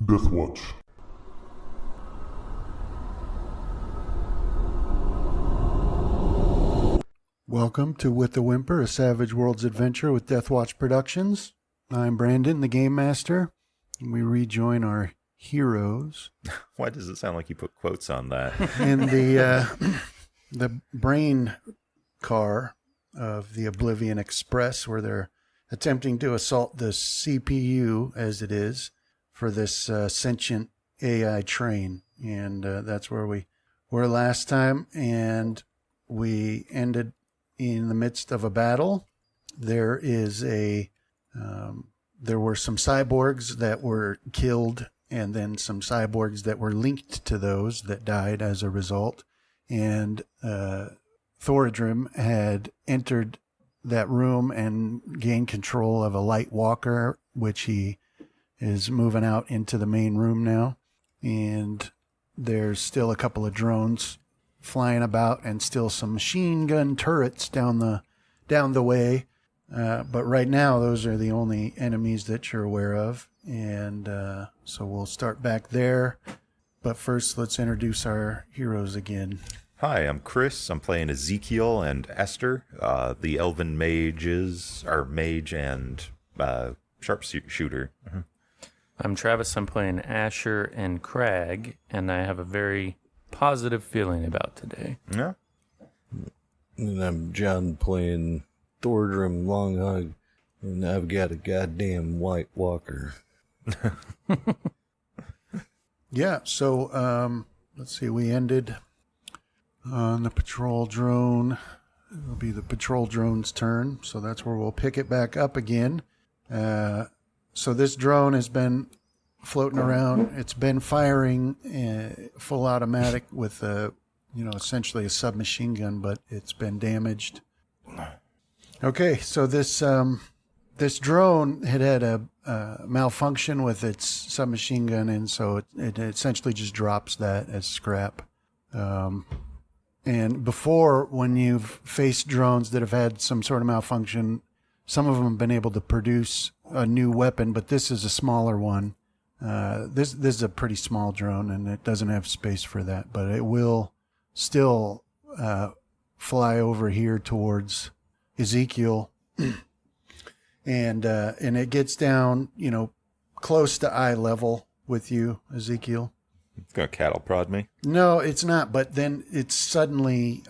Deathwatch. Welcome to With the Whimper, a Savage Worlds adventure with Deathwatch Productions. I'm Brandon, the Game Master, and we rejoin our heroes. Why does it sound like you put quotes on that? In the brain car of the Oblivion Express, where they're attempting to assault the CPU, as it is, for this sentient AI train. And that's where we were last time, and we ended in the midst of a battle. There were some cyborgs that were killed, and then some cyborgs that were linked to those that died as a result. And Thoradrim had entered that room and gained control of a light walker, which he is moving out into the main room now. And there's still a couple of drones flying about and still some machine gun turrets down the way. But right now, those are the only enemies that you're aware of. And so we'll start back there. But first, let's introduce our heroes again. Hi, I'm Chris. I'm playing Ezekiel and Esther. The elven mages are mage and sharpshooter. Mm-hmm. I'm Travis. I'm playing Asher and Crag, and I have a very positive feeling about today. Yeah. And I'm John playing Thordrum Longhug, and I've got a goddamn White Walker. Yeah, so let's see, we ended on the patrol drone. It'll be the patrol drone's turn, so that's where we'll pick it back up again. So this drone has been floating around. It's been firing full automatic with essentially a submachine gun, but it's been damaged. Okay, so this drone had a malfunction with its submachine gun, and so it essentially just drops that as scrap. And before, when you've faced drones that have had some sort of malfunction, some of them have been able to produce a new weapon, but this is a smaller one. This is a pretty small drone, and it doesn't have space for that, but it will still fly over here towards Ezekiel, and it gets down, close to eye level with you, Ezekiel. It's going to cattle prod me? No, it's not, but then it's suddenly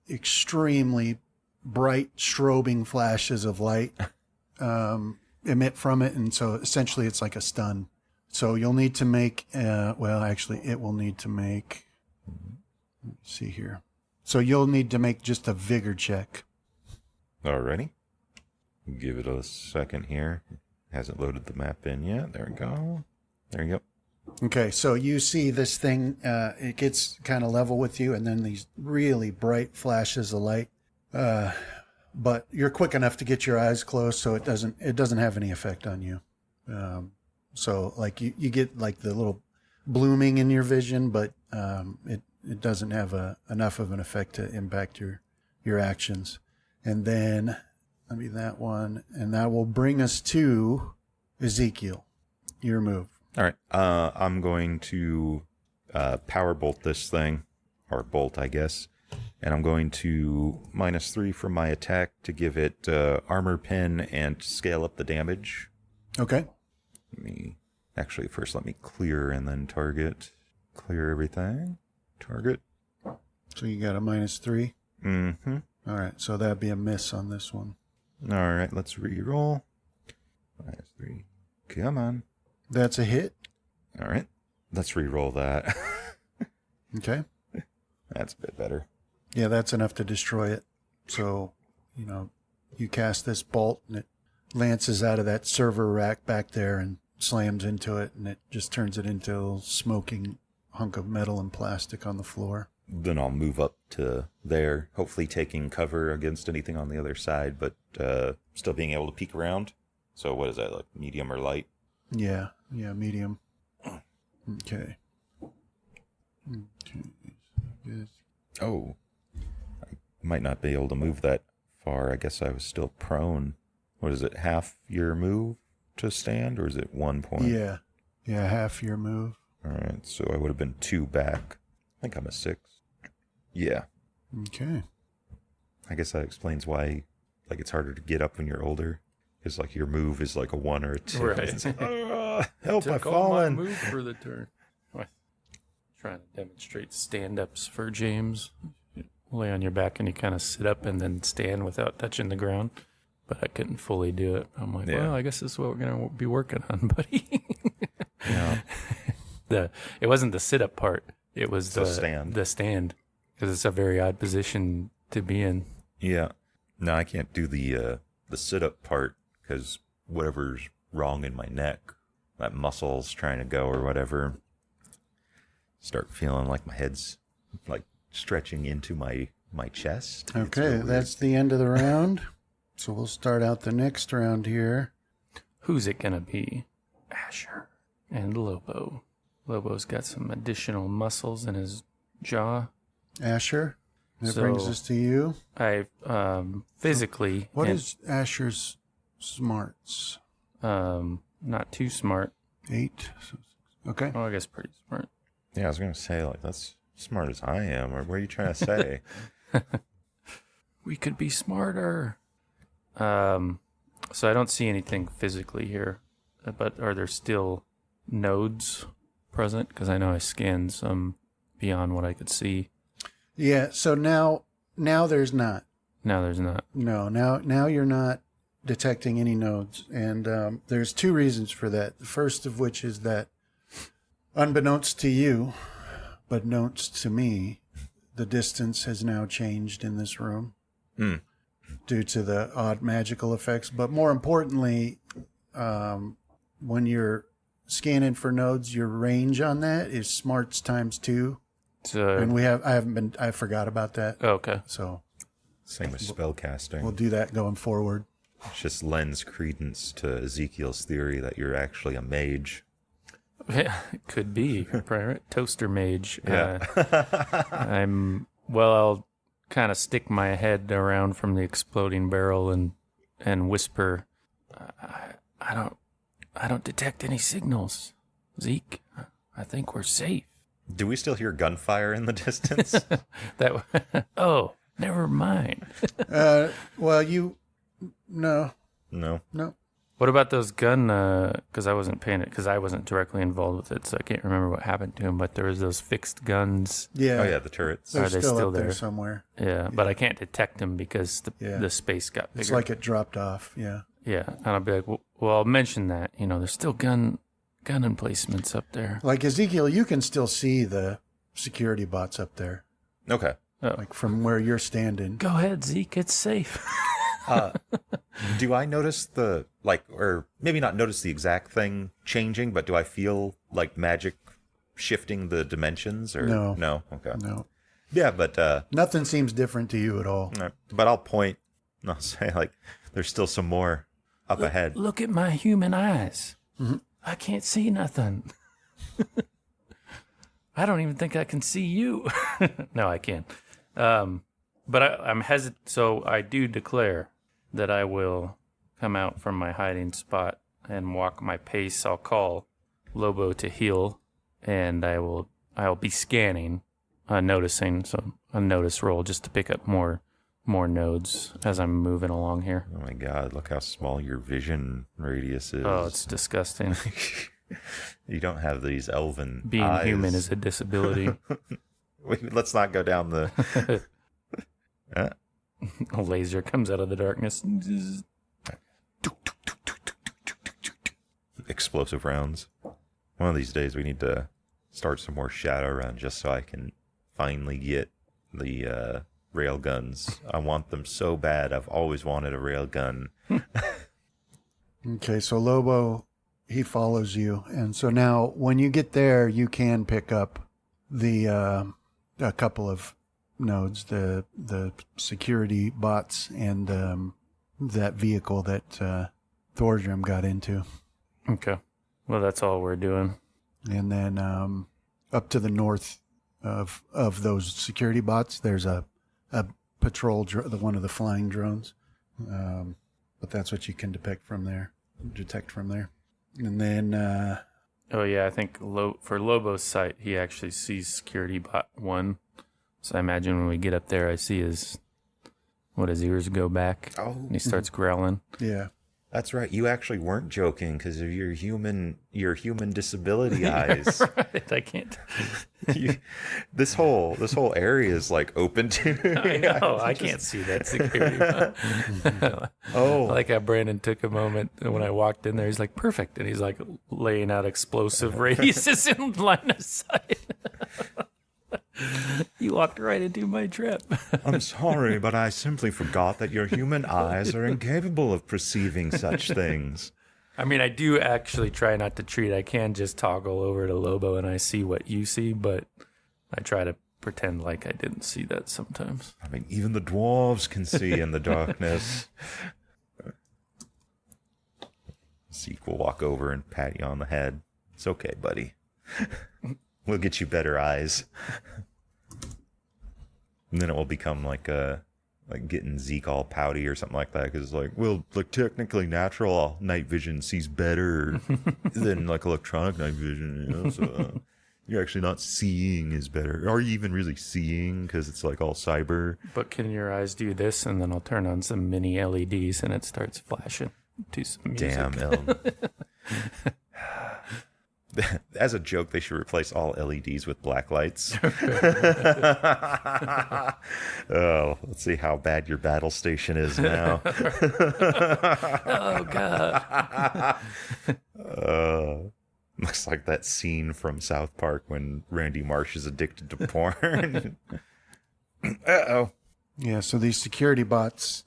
extremely bright strobing flashes of light emit from it, and so essentially it's like a stun. So you'll need to make, it will need to make, let's see here. So you'll need to make just a vigor check. Alrighty. Give it a second here. Hasn't loaded the map in yet. There we go. There you go. Okay, so you see this thing, it gets kind of level with you, and then these really bright flashes of light. But you're quick enough to get your eyes closed, so it doesn't have any effect on you. So like you get like the little blooming in your vision, but it doesn't have enough of an effect to impact your actions. And then that one, and that will bring us to Ezekiel. Your move. All right. I'm going to power bolt this thing, or bolt, I guess. And I'm going to -3 from my attack to give it armor pin and scale up the damage. Okay. First let me clear and then target. Clear everything. Target. So you got a -3? Mm-hmm. All right, so that'd be a miss on this one. All right, let's re-roll. -3. Come on. That's a hit. All right, let's re-roll that. Okay. That's a bit better. Yeah, that's enough to destroy it. So, you cast this bolt, and it lances out of that server rack back there and slams into it, and it just turns it into a smoking hunk of metal and plastic on the floor. Then I'll move up to there, hopefully taking cover against anything on the other side, but still being able to peek around. So what is that, like medium or light? Yeah, medium. Okay. Oh, I might not be able to move that far. I guess I was still prone. What is it, half your move to stand, or is it 1 point? Yeah. Yeah, half your move. All right, so I would have been 2 back. I think I'm a 6. Yeah. Okay. I guess that explains why, like, it's harder to get up when you're older. Because, like, your move is like a 1 or a 2. Right. It's like, help, I've Took all my fallen. move for the turn. Trying to demonstrate stand-ups for James. You lay on your back and you kind of sit up and then stand without touching the ground. But I couldn't fully do it. I'm like, well, I guess this is what we're going to be working on, buddy. Yeah. It wasn't the sit-up part. It was The stand. The stand. Because it's a very odd position to be in. Yeah. No, I can't do the sit-up part because whatever's wrong in my neck, that muscle's trying to go or whatever, start feeling like my head's like stretching into my chest. It's Okay, real weird. that's the end of the round. So we'll start out the next round here. Who's it going to be? Asher and Lobo. Lobo's got some additional muscles in his jaw. Asher, that So- brings us to you. I physically... What is Asher's smarts? not too smart. 8. Okay. Oh, I guess pretty smart. Yeah, I was gonna say, like, that's smart as I am, or what are you trying to say? We could be smarter. So I don't see anything physically here, but are there still nodes present? Because I know I scanned some beyond what I could see. Yeah, so now there's not. Now there's not. No, now you're not detecting any nodes. And there's 2 reasons for that. The first of which is that, unbeknownst to you, but knownst to me, the distance has now changed in this room due to the odd magical effects. But more importantly, when you're scanning for nodes, your range on that is smarts times 2. So, And I forgot about that. okay. So Same with spellcasting. we'll do that going forward. It just lends credence to Ezekiel's theory that you're actually a mage. Yeah, it could be. Right? Toaster mage. Yeah. I'll kind of stick my head around from the exploding barrel and whisper, I don't detect any signals. Zeke, I think we're safe. Do we still hear gunfire in the distance? Oh, never mind. Well, no. What about those gun? Because I wasn't paying it. Because I wasn't directly involved with it, so I can't remember what happened to him. But there was those fixed guns. Yeah. Oh yeah, the turrets. They're Are they still still up there there? somewhere. Yeah, but I can't detect them because Yeah. the space got bigger. It's like it dropped off. Yeah. Yeah, and I'll be like, well, I'll mention that. There's still gun emplacements up there. Like Ezekiel, you can still see the security bots up there, Okay. like from where you're standing. Go ahead, Zeke. It's safe. Do I notice or maybe not notice the exact thing changing, but do I feel like magic shifting the dimensions? Or No. No. Okay. No, Yeah, but nothing seems different to you at all. but I'll point and I'll say, like, there's still some more up ahead. Look at my human eyes. I can't see nothing. I don't even think I can see you. No, I can. But I'm hesitant. So I do declare that I will come out from my hiding spot and walk my pace. I'll call Lobo to heal, and I'll be scanning, noticing. So a notice roll just to pick up more nodes as I'm moving along here. Oh my god, look how small your vision radius is. Oh, it's disgusting. You don't have these elven Being eyes. human is a disability. Let's not go down the... A laser comes out of the darkness. Explosive rounds. One of these days we need to start some more shadow rounds just so I can finally get the rail guns. I want them so bad. I've always wanted a rail gun. Okay, so Lobo, he follows you, and so now when you get there, you can pick up the a couple of nodes, the security bots, and that vehicle that Thordrum got into. Okay. Well, that's all we're doing. And then up to the north of those security bots, there's a patrol, one of the flying drones. But that's what you can detect from there. And then Oh yeah, I think for Lobo's sight, he actually sees security bot 1. So I imagine when we get up there, I see his ears go back. Oh. And he starts growling. Yeah. That's right. You actually weren't joking because of your human disability eyes. Right, I can't. This whole area is like open to. I know. I can't see that security bot. Oh, I like how Brandon took a moment and when I walked in there. He's like, perfect. And he's like laying out explosive radiuses in line of sight. You walked right into my trap. I'm sorry, but I simply forgot that your human eyes are incapable of perceiving such things. I mean, I do actually try not to treat. I can just toggle over to Lobo and I see what you see, but I try to pretend like I didn't see that sometimes. I mean, even the dwarves can see in the darkness. Zeke will walk over and pat you on the head. It's okay, buddy. We'll get you better eyes. And then it will become like getting Zeke all pouty or something like that. Because it's like, well, like technically natural night vision sees better than like electronic night vision. You know? So you're actually not seeing is better. Are you even really seeing? Because it's like all cyber. But can your eyes do this? And then I'll turn on some mini LEDs and it starts flashing to some music. Damn, Elm. As a joke, they should replace all LEDs with black lights. Oh, let's see how bad your battle station is now. Oh, God. Looks like that scene from South Park when Randy Marsh is addicted to porn. Uh-oh. Yeah, so these security bots,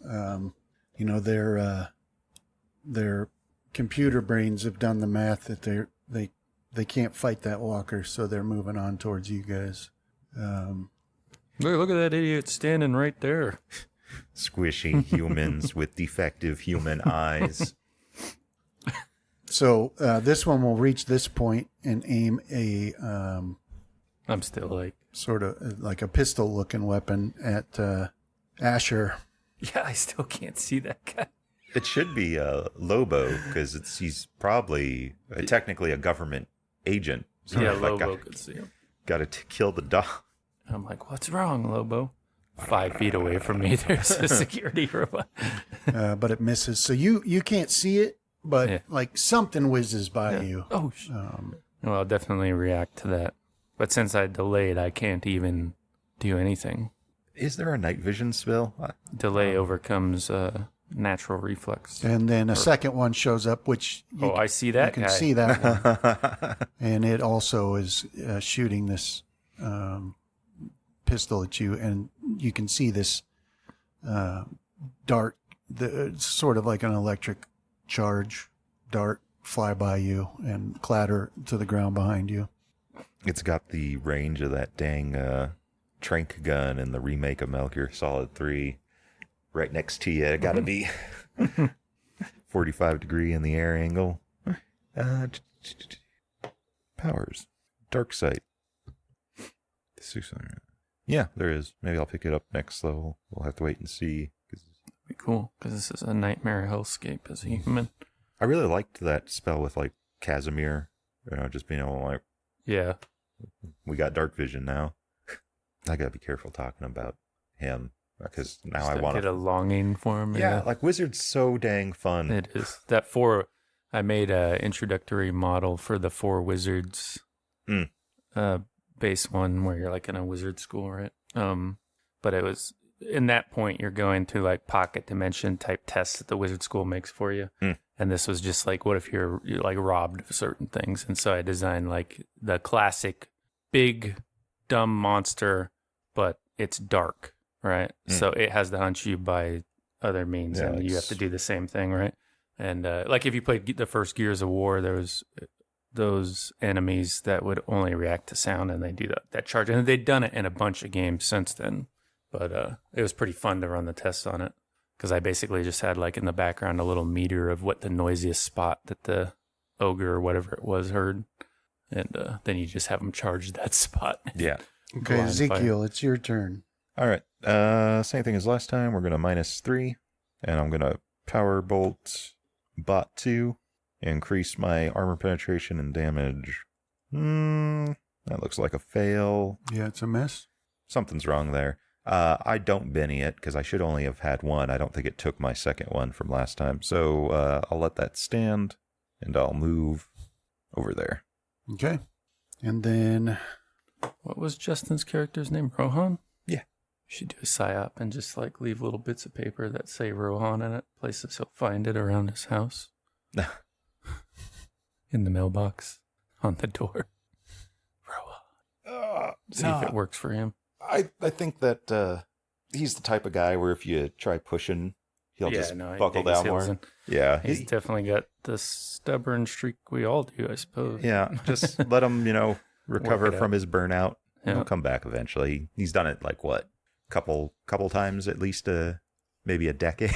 their computer brains have done the math that they can't fight that walker, so they're moving on towards you guys. Look at that idiot standing right there. Squishy humans with defective human eyes. So this one will reach this point and aim a I'm still like... sort of like a pistol-looking weapon at Asher. Yeah, I still can't see that guy. It should be Lobo, because he's probably technically a government agent. So Yeah, like, Lobo could see him. Got to kill the dog. I'm like, what's wrong, Lobo? 5 feet away from me, there's a security robot. But it misses. So you can't see it, but Yeah. like something whizzes by you. Oh, well, I'll definitely react to that. But since I delayed, I can't even do anything. Is there a night vision spell? Delay overcomes natural reflex. And then a second one shows up, which I see that you can guy. see that one. And it also is shooting this pistol at you, and you can see this dart, it's sort of like an electric charge dart, fly by you and clatter to the ground behind you. It's got the range of that dang trank gun in the remake of Metal Gear Solid 3 right next to you. It got to be 45 degree in the air angle. Powers. Dark sight. Yeah, there is. Maybe I'll pick it up next level. We'll have to wait and see. Be cool, because this is a nightmare hellscape as a human. I really liked that spell with like Casimir. Just being able to like, Yeah. we got dark vision now. I gotta be careful talking about him because now I want get a longing for him. Yeah, like Wizard's so dang fun. It is. I made a introductory model for the 4 wizards base one where you're like in a wizard school, right? But it was in that point you're going to like pocket dimension type tests that the wizard school makes for you. And this was just like, what if you're like robbed of certain things? And so I designed like the classic big dumb monster, but it's dark, right? So it has to hunt you by other means, and you have to do the same thing, right? And like if you played the first Gears of War, there was those enemies that would only react to sound, and they do that charge. And they'd done it in a bunch of games since then, but it was pretty fun to run the tests on it, because I basically just had like in the background a little meter of what the noisiest spot that the ogre or whatever it was heard, and then you just have them charge that spot. Yeah. Okay, Blind Ezekiel, it's your turn. All right. Same thing as last time. We're gonna -3, and I'm gonna power bolt bot 2. Increase my armor penetration and damage. That looks like a fail. Yeah, it's a miss. Something's wrong there. I don't Benny it because I should only have had one. I don't think it took my second one from last time. So I'll let that stand and I'll move over there. Okay. And then, What was Justin's character's name? Rohan? Yeah. You should do a psyop and just like leave little bits of paper that say Rohan in it, places he'll find it around his house. In the mailbox, on the door. Rohan. See if it works for him. I think that he's the type of guy where if you try pushing, he'll just he buckle digs his down more. heels in. Yeah. He's definitely got the stubborn streak we all do, I suppose. Yeah. Just let him, recover Work it from out. his burnout. Yeah. He'll come back eventually. He's done it like what? Couple times at least, maybe a decade.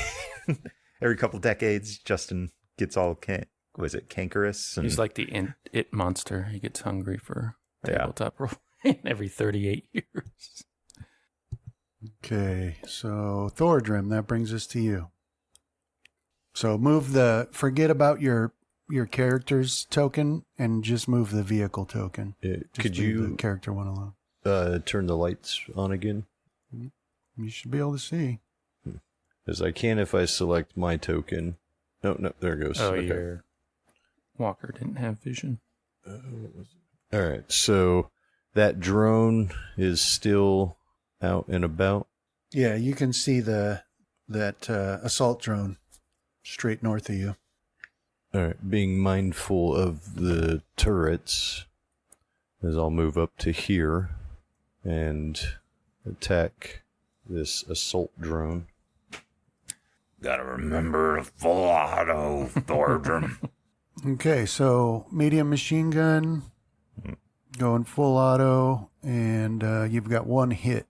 Every couple decades, Justin gets all cankerous. And, He's like the it monster. He gets hungry for Yeah. tabletop role every 38 years. okay, so Thoradrim, that brings us to you. So forget about your character's token and just move the vehicle token. Just Could leave you the character one alone? turn the lights on again? You should be able to see. Because I can if I select my token. No, there it goes. Oh, Okay. your walker didn't have vision. All right, so that drone is still out and about. Yeah, you can see that assault drone straight north of you. All right, being mindful of the turrets, as I'll move up to here and attack this assault drone. gotta remember full auto, Thoradrim. Okay, so medium machine gun, going full auto, and you've got one hit.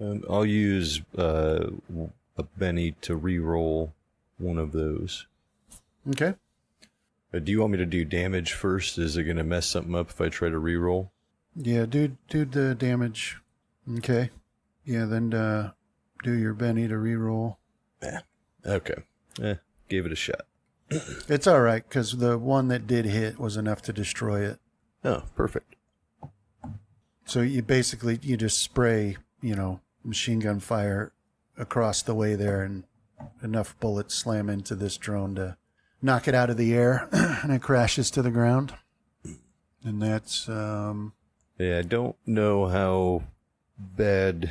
I'll use a Benny to re-roll one of those. Okay. Do you want me to do damage first? Is it going to mess something up if I try to re-roll? Yeah, do the damage. Okay. Yeah, then do your Benny to reroll. Yeah. Okay. Gave it a shot. It's all right, because the one that did hit was enough to destroy it. Oh, perfect. So you just spray, machine gun fire across the way there, and enough bullets slam into this drone to knock it out of the air, and it crashes to the ground. And that's Yeah, I don't know how bad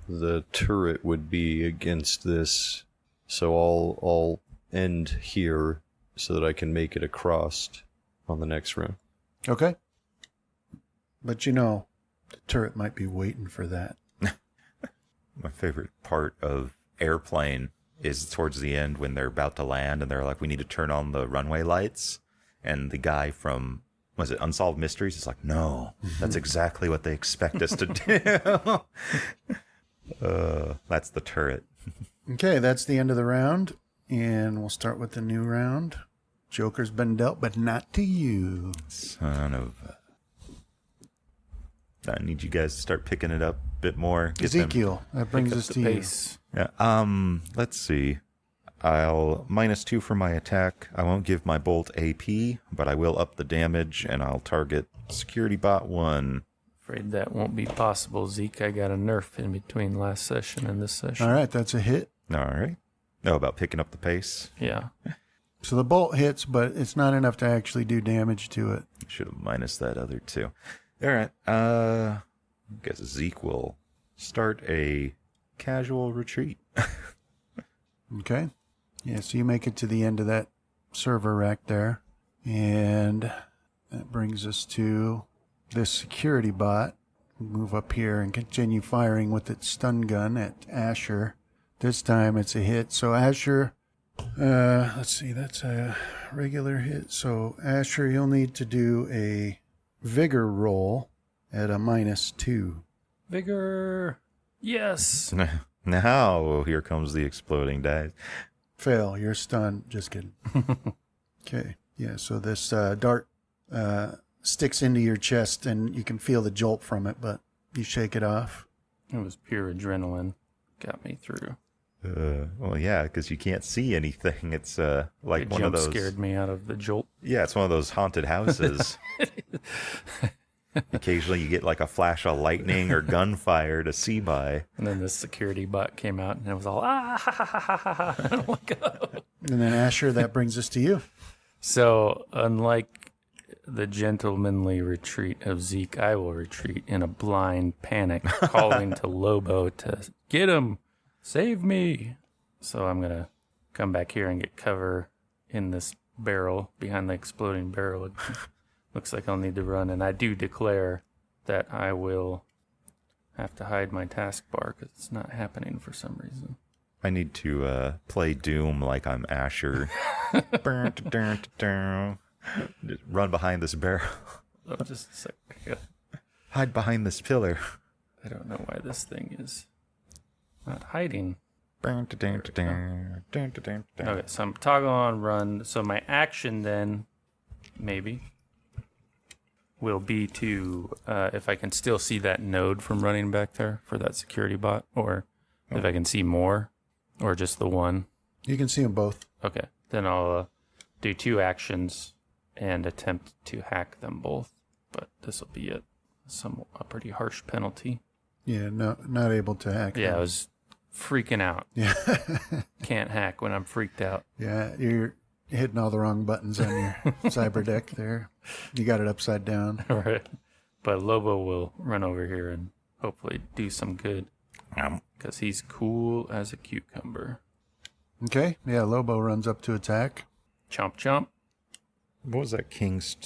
the turret would be against this, so I'll end here so that I can make it across on the next round. okay. But the turret might be waiting for that. My favorite part of Airplane is towards the end when they're about to land and they're like, we need to turn on the runway lights. And the guy from, was it Unsolved Mysteries? Is like, no, that's exactly what they expect us to do. That's the turret. Okay, that's the end of the round, and we'll start with the new round. Joker's been dealt, but not to you. Son of... I need you guys to start picking it up a bit more. Get them- Ezekiel, that brings Pick up us the to you. pace. Yeah. Let's see. I'll -2 for my attack. I won't give my bolt AP, but I will up the damage, and I'll target Security Bot 1. Afraid that won't be possible, Zeke. I got a nerf in between last session and this session. All right, that's a hit. All right. Know about picking up the pace? Yeah. So the bolt hits, but it's not enough to actually do damage to it. Should have minus that other 2. All right. I guess Zeke will start a casual retreat. Okay. Yeah, so you make it to the end of that server rack there. And that brings us to this security bot. Move up here and continue firing with its stun gun at Asher. This time it's a hit. So Asher, let's see, that's a regular hit. So Asher, you'll need to do a vigor roll at a -2. Vigor. Yes. Now, here comes the exploding dice. Fail, you're stunned. Just kidding. Okay. Yeah, so this dart sticks into your chest and you can feel the jolt from it, but you shake it off. It was pure adrenaline. Got me through. Well, yeah, because you can't see anything. It's like It one of jump those. scared me out of the jolt. Yeah, it's one of those haunted houses. Occasionally, you get like a flash of lightning or gunfire to see by. And then the security bot came out and it was all, ah, ha, ha, ha, ha, ha, ha. I'm like, oh. And then Asher, that brings us to you. So, unlike the gentlemanly retreat of Zeke, I will retreat in a blind panic, calling to Lobo to get him, save me. So I'm going to come back here and get cover in this barrel, behind the exploding barrel. It looks like I'll need to run, and I do declare that I will have to hide my taskbar because it's not happening for some reason. I need to play Doom like I'm Asher. Just run behind this barrel. Oh, just a sec. Hide behind this pillar. I don't know why this thing is not hiding. Okay, so I'm toggle on run. So my action then, maybe, will be to, if I can still see that node from running back there for that security bot, or if I can see more, or just the one. You can see them both. Okay, then I'll do 2 actions and attempt to hack them both. But this will be a pretty harsh penalty. Yeah, no, not able to hack. Yeah, them. I was freaking out. Yeah. Can't hack when I'm freaked out. Yeah, you're hitting all the wrong buttons on your cyber deck there. You got it upside down. All right. But Lobo will run over here and hopefully do some good. Because he's cool as a cucumber. Okay, yeah, Lobo runs up to attack. Chomp, chomp. What was that King's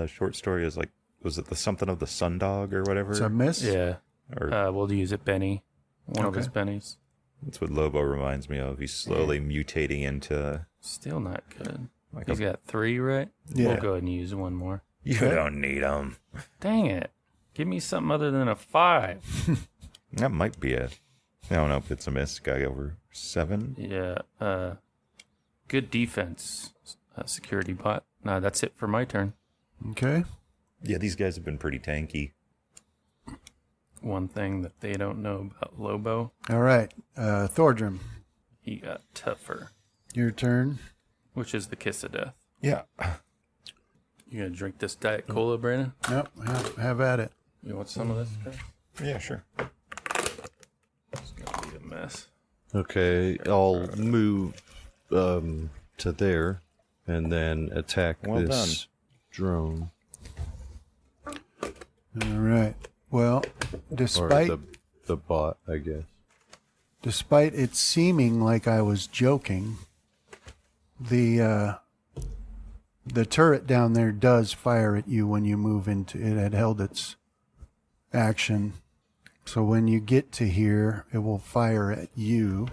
short story? Was it the something of the Sundog or whatever? It's a miss. Yeah. Or We'll use it, Benny. One of his bennies. that's what Lobo reminds me of. He's slowly mutating into. Still not good. Like He's got 3, right? Yeah. We'll go ahead and use one more. You don't need them. Dang it. Give me something other than a 5. That might be it. I don't know if it's a miss. Guy over 7. Yeah. Good defense, security bot. No, that's it for my turn. Okay. Yeah, these guys have been pretty tanky. One thing that they don't know about Lobo, All right. Thordrum, he got tougher, your turn. which is the kiss of death. Yeah. You gonna drink this Diet Cola, Brandon? Yep, have at it. You want some of this? Chris? Yeah, sure. It's gonna be a mess. Okay, I'll move to there and then attack Well this drone. All right. Well, Or despite the bot, I guess. despite it seeming like I was joking, the turret down there does fire at you when you move into it. Had held its action, so when you get to here, it will fire at you.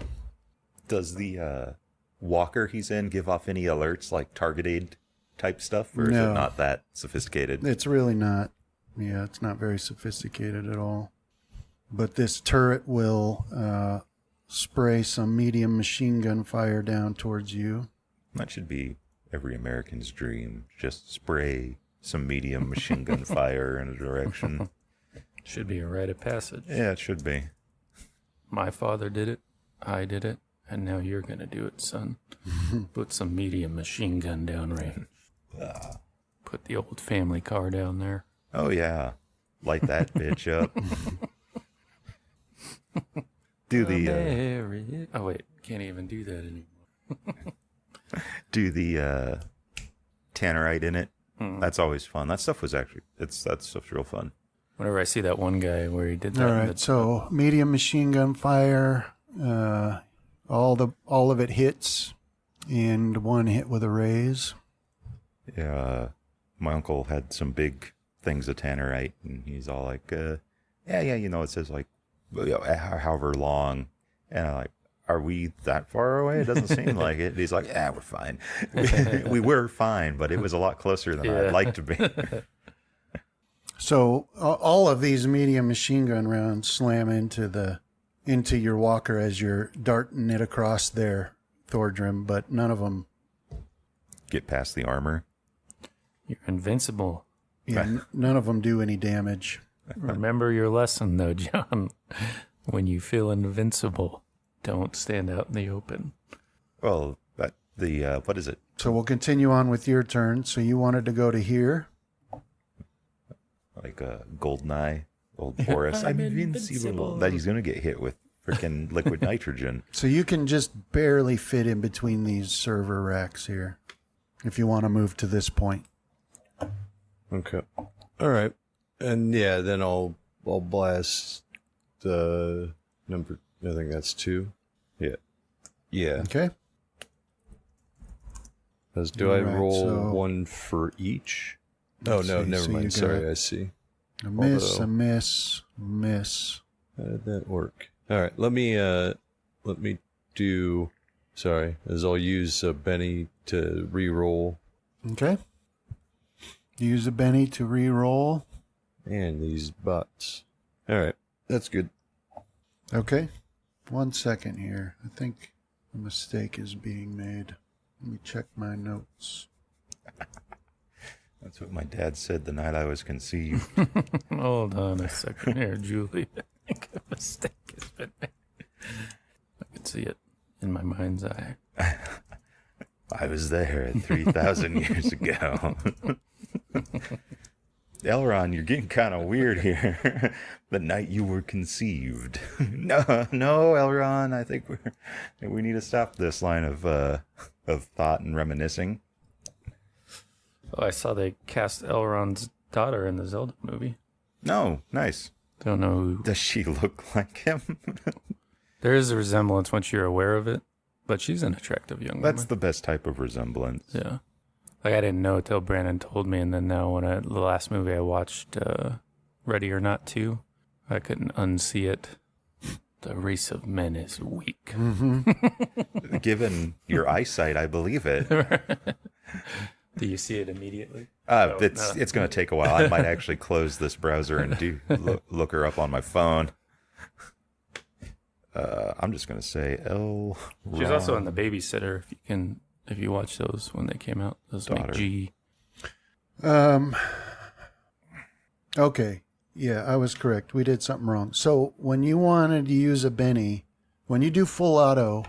Does the walker he's in give off any alerts like targeted type stuff, or is No. it not that sophisticated? It's really not. Yeah, it's not very sophisticated at all. But this turret will spray some medium machine gun fire down towards you. That should be every American's dream. Just spray some medium machine gun fire in a direction. Should be a rite of passage. Yeah, it should be. My father did it. I did it. And now you're gonna do it, son. Put some medium machine gun down range. Put the old family car down there. Oh, yeah. Light that bitch up. Do the Oh wait, can't even do that anymore. tannerite in it. That's always fun. That stuff was actually that stuff's real fun. Whenever I see that one guy where he did that, All right, so medium machine gun fire. All of it hits, and one hit with a raise. Yeah, my uncle had some big things of tannerite, and he's all like, yeah, it says like, however long, and I'm like, are we that far away? It doesn't seem like it. And he's like, yeah, we're fine. We were fine, but it was a lot closer than I'd like to be. So all of these medium machine gun rounds slam into your walker as you're darting it across there, Thordrum, but none of them. Get past the armor. you're invincible. Yeah, none of them do any damage. Remember your lesson, though, John. When you feel invincible, don't stand out in the open. Well, what is it? So we'll continue on with your turn. So you wanted to go to here. Like GoldenEye, old Boris. I'm invincible. That he's going to get hit with freaking liquid nitrogen. So you can just barely fit in between these server racks here if you want to move to this point. Okay. All right. And yeah, then I'll blast the number. I think that's 2. Yeah. Yeah. Okay. Do I Alright, roll so- 1 for each? Oh, Let's no, see, never so you mind. Sorry, got I see. A miss, Although- a miss, miss. How did that work? All right, let me do. Sorry, as I'll use Benny to re-roll, Okay. Use a Benny to re-roll. and these bots. All right, that's good. Okay. 1 second here. I think a mistake is being made. Let me check my notes. That's what my dad said the night I was conceived. Hold on a second here, Julie. I think a mistake has been made. I can see it in my mind's eye. I was there 3,000 years ago. Elron, you're getting kind of weird here. The night you were conceived. No, Elron. I think we need to stop this line of thought and reminiscing. Oh, I saw they cast Elrond's daughter in the Zelda movie. No, nice. Don't know who. Does she look like him? There is a resemblance once you're aware of it, but she's an attractive young woman. That's the best type of resemblance. Yeah. Like, I didn't know till Brandon told me, and then now the last movie I watched, Ready or Not 2, I couldn't unsee it. The race of men is weak. Given your eyesight, I believe it. Do you see it immediately? It's going to take a while. I might actually close this browser and look her up on my phone. I'm just going to say L. She's also in The Babysitter. If you watch those when they came out, those Daughter. make G. Okay. Yeah, I was correct. We did something wrong. So when you wanted to use a Benny, when you do full auto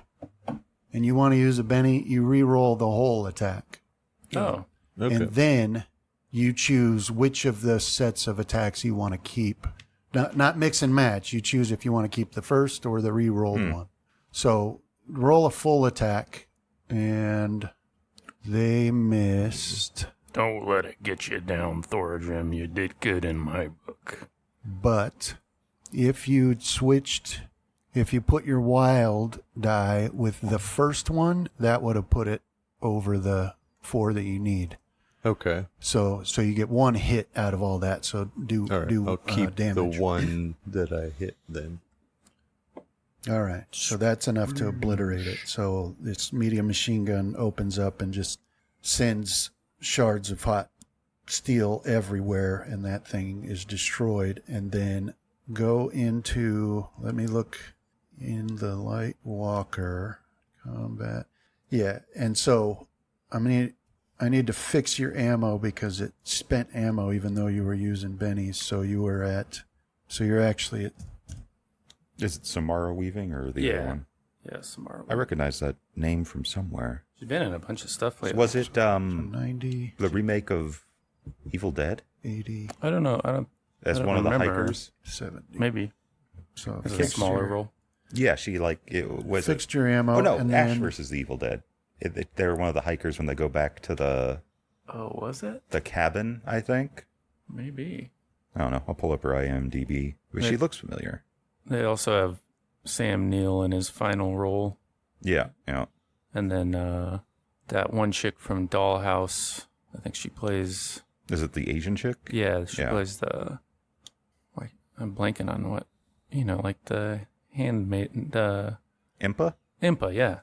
and you want to use a Benny, you re-roll the whole attack. Oh, Okay. And then you choose which of the sets of attacks you want to keep. Not mix and match. You choose if you want to keep the first or the re-rolled one. So roll a full attack, and they missed. don't let it get you down, Thoradrim. You did good in my book. But if you put your wild die with the first one, that would have put it over the 4 that you need. Okay. So you get 1 hit out of all that. So do All right. I'll keep damage. the 1 that I hit then. All right. So that's enough to obliterate it. So this medium machine gun opens up and just sends shards of hot steel everywhere, and that thing is destroyed. And then go into, let me look in the light walker combat. Yeah. And so I need to fix your ammo because it spent ammo even though you were using bennies. So you're actually at, Is it Samara Weaving or the other one? Yeah, Samara. I recognize that name from somewhere. She's been in a bunch of stuff lately. Was it 90, the remake of Evil Dead 80, I don't know. as I don't one of the remember. hikers? 70. Maybe. So It's a fix smaller your, role. Yeah, she fixed your ammo. Oh no, and Ash then, versus the Evil Dead. They're one of the hikers when they go back to Oh, was it? the cabin. I think. Maybe. I don't know. I'll pull up her IMDb, but she Right. looks familiar. They also have Sam Neill in his final role. Yeah. And then that one chick from Dollhouse. I think she plays... Is it the Asian chick? Yeah, she Yeah. plays the... Like, I'm blanking on what... like the handmaid... The... Impa? Impa, yeah.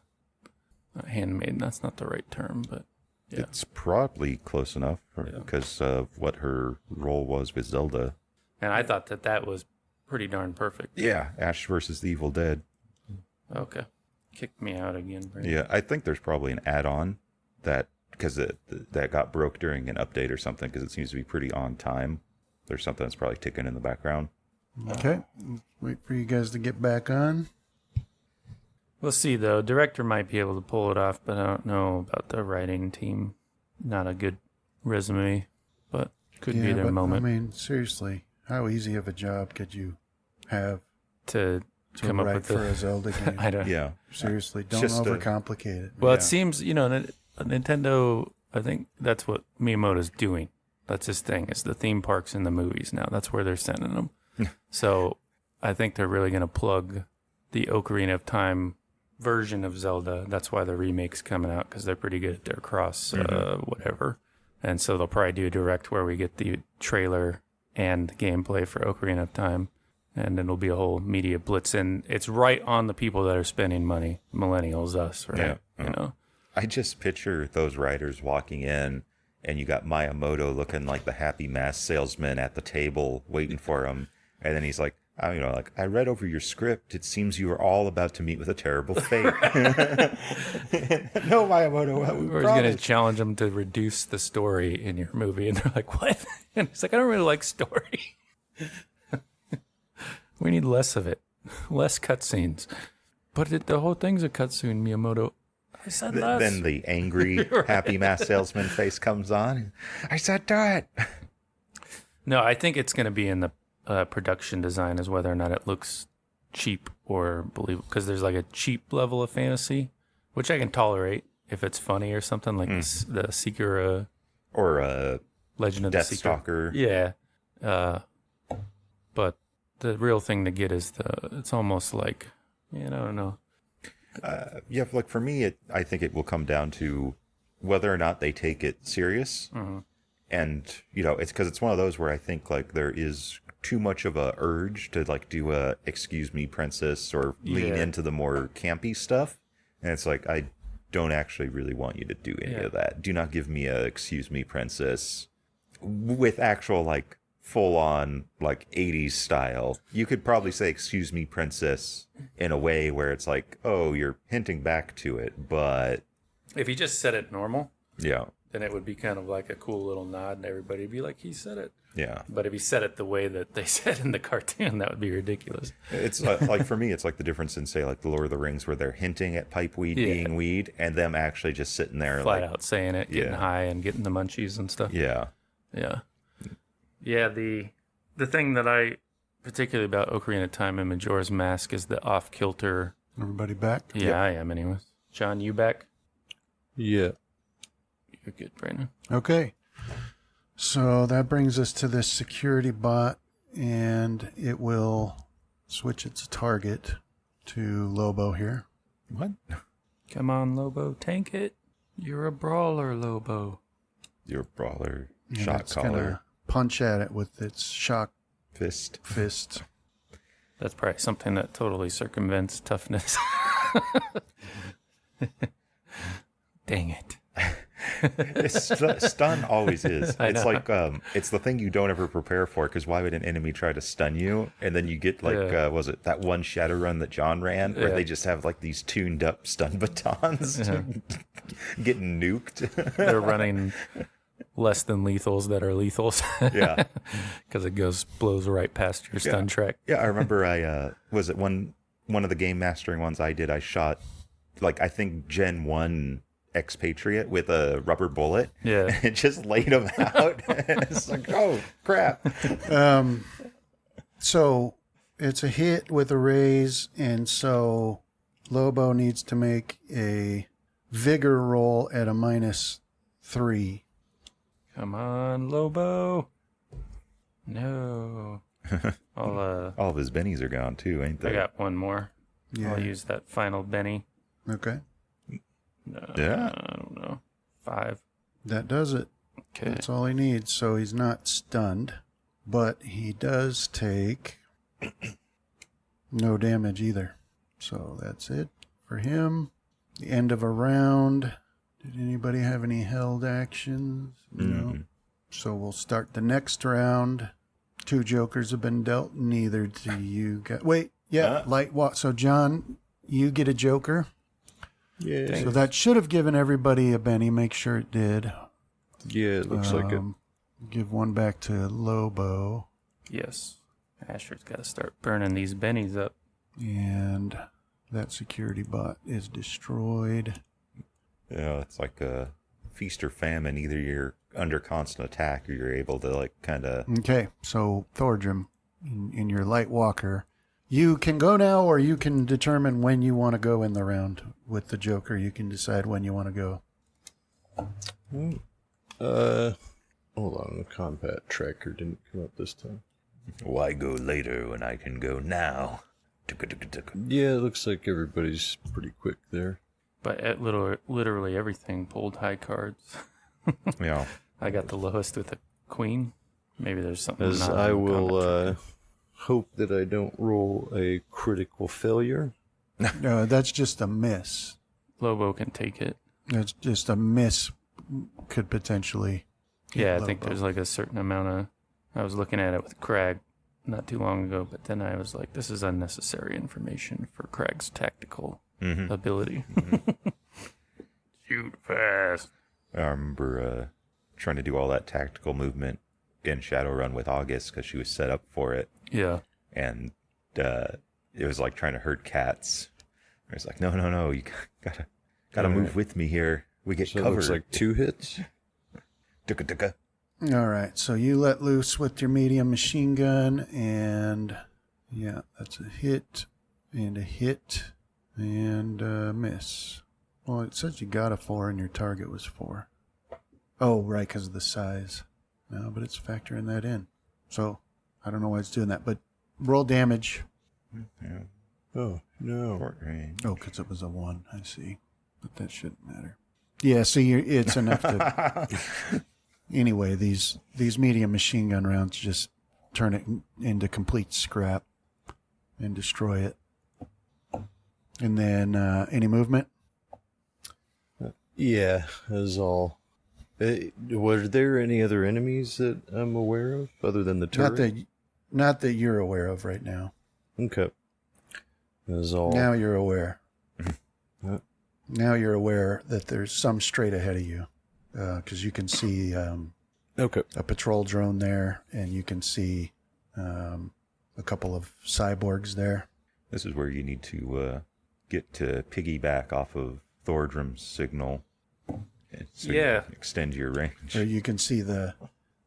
Not handmaid, that's not the right term, but... Yeah. It's probably close enough Yeah. because of what her role was with Zelda. And I thought that was pretty darn perfect. Yeah, Ash versus the Evil Dead. Okay. Kicked me out again, Brandon. Yeah, I think there's probably an add-on that because that got broke during an update or something because it seems to be pretty on time. There's something that's probably ticking in the background. okay. Wait for you guys to get back on. We'll see, though. Director might be able to pull it off, but I don't know about the writing team. Not a good resume, but could be their moment. I mean, seriously, how easy of a job could you have to come up write with for a Zelda game? I don't. Yeah. Seriously, don't Just overcomplicate it. Well, Yeah. it seems, Nintendo, I think that's what Miyamoto's doing. That's his thing. It's the theme parks and the movies now. That's where they're sending them. So I think they're really going to plug the Ocarina of Time version of Zelda. That's why the remake's coming out, because they're pretty good at their cross whatever. And so they'll probably do a direct where we get the trailer and the gameplay for Ocarina of Time. And then it'll be a whole media blitz. And it's right on the people that are spending money. Millennials, us, right? Yeah. I just picture those writers walking in, and you got Miyamoto looking like the happy mask salesman at the table waiting for him. And then he's like, I read over your script. It seems you are all about to meet with a terrible fate. No, Miyamoto. Or he's going to challenge them to reduce the story in your movie. And they're like, what? And he's like, I don't really like story. We need less of it. Less cutscenes. But the whole thing's a cutscene, Miyamoto. I said less. Then the angry, happy mask salesman face comes on. I said, do it. No, I think it's going to be in the production design, as whether or not it looks cheap or believable. Because there's like a cheap level of fantasy, which I can tolerate if it's funny or something, like the Seeker or Legend of Death the Seeker. Stalker. Yeah. But the real thing to get is it's almost like, I don't know. Yeah, like for me, I think it will come down to whether or not they take it serious. Mm-hmm. And, it's because it's one of those where I think like there is too much of a urge to like do a excuse me princess or lean into the more campy stuff. And it's like, I don't actually really want you to do any of that. Do not give me a excuse me princess with actual like full on like 80s style. You could probably say excuse me princess in a way where it's like, oh, you're hinting back to it, but If you just said it normal, yeah, then it would be kind of like a cool little nod and everybody would be like, he said it. yeah. But if he said it the way that they said in the cartoon, that would be ridiculous. It's like for me, it's like the difference in say like the Lord of the Rings, where they're hinting at pipe weed being weed, and them actually just sitting there Flat like out saying it, getting high and getting the munchies and stuff. yeah. Yeah, the thing that I particularly about Ocarina of Time and Majora's Mask is the off-kilter. Everybody back? Yeah, I am anyways. John, you back? Yeah. You're good, Brandon. Okay. So that brings us to this security bot, and it will switch its target to Lobo here. What? Come on, Lobo, tank it. You're a brawler, Lobo. Your brawler And shot it's caller gonna punch at it with its shock fist. fist. That's probably something that totally circumvents toughness. Dang it. Stun always is. I It's know. like it's the thing you don't ever prepare for, because why would an enemy try to stun you and then you get like was it that one shadow run that John ran where they just have like these tuned up stun batons getting nuked. They're running less than lethals that are lethals. Yeah. Because it blows right past your stun track. Yeah, I remember was it one of the game mastering ones I did, I shot like I think Gen 1 expatriate with a rubber bullet. Yeah. And it just laid him out. It's like, oh crap. So it's a hit with a raise, and so Lobo needs to make a vigor roll at a -3. Come on, Lobo. No. I'll All of his bennies are gone too, ain't they? I got one more. Yeah. I'll use that final Benny. Okay. Yeah. I don't know. 5. That does it. Okay. That's all he needs. So he's not stunned, but he does take no damage either. So that's it for him. The end of a round. Did anybody have any held actions? No. So we'll start the next round. 2 jokers have been dealt. Neither do you get. Wait, yeah, light walk. So John, you get a joker. Yeah. So that should have given everybody a Benny. Make sure it did. Yeah, it looks like it. Give one back to Lobo. Yes. Asher's got to start burning these bennies up. And That security bot is destroyed. Yeah, it's like a feast or famine. Either you're under constant attack or you're able to, like, kind of... Okay, so Thordrum, in your light walker, you can go now, or you can determine when you want to go in the round. With the Joker, you can decide when you want to go. Hold on, the combat tracker didn't come up this time. Why go later when I can go now? Yeah, it looks like everybody's pretty quick there. But at literally everything pulled high cards. Yeah. I got the lowest with a queen. Maybe there's something. As not I on the combat will tracker. hope that I don't roll a critical failure. No, that's just a miss. Lobo can take it. That's just a miss. Could potentially. Yeah, I think Lobo. there's like a certain amount of. I was looking at it with Crag not too long ago, but then I was like, this is unnecessary information for Crag's tactical ability. Shoot fast. I remember trying to do all that tactical movement in Shadowrun with August because she was set up for it. Yeah. And it was like trying to herd cats. I was like, no, you gotta move with me here. We get So it covered. looks like 2 hits. Tuka. All right, so you let loose with your medium machine gun, and yeah, that's a hit and a miss. Well, it says you got a 4 and your target was 4. Oh, right, because of the size. No, but it's factoring that in. So I don't know why it's doing that, but roll damage. Yeah. Oh, no. Short range. Oh, because it was a 1, I see. But that shouldn't matter. Yeah, so it's enough to... Anyway, these medium machine gun rounds just turn it into complete scrap and destroy it. And then any movement? Yeah, that's all. Were there any other enemies that I'm aware of other than the turret? Not that you're aware of right now. Okay. That's all. Now you're aware. Uh, Now you're aware that there's some straight ahead of you. Because you can see okay. a patrol drone there, and you can see a couple of cyborgs there. This is where you need to get to piggyback off of Thordrum's signal. So Yeah. you can extend your range. Or you can see the